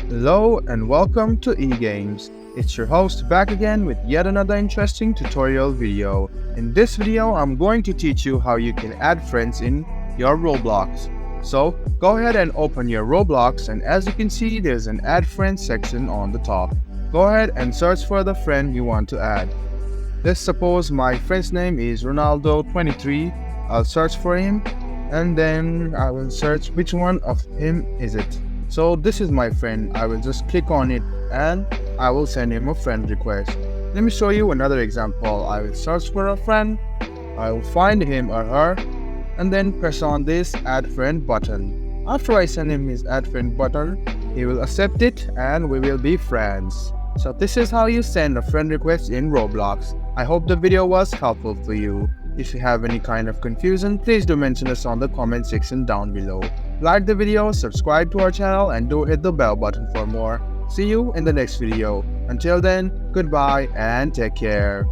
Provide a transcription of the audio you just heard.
Hello and welcome to eGames. It's your host back again with yet another interesting tutorial video. In this video, I'm going to teach you how you can add friends in your Roblox. So go ahead and open your Roblox, and as you can see, there's an add friends section on the top. Go ahead and search for the friend you want to add. Let's suppose my friend's name is Ronaldo23. I'll search for him and then I will search which one of him is it. So this is my friend. I will just click on it and I will send him a friend request. Let me show you another example. I will search for a friend, I will find him or her, and then press on this add friend button. After I send him his add friend button, he will accept it and we will be friends. So this is how you send a friend request in Roblox. I hope the video was helpful for you. If you have any kind of confusion, please do mention us on the comment section down below. Like the video, subscribe to our channel, and do hit the bell button for more. See you in the next video. Until then, goodbye and take care.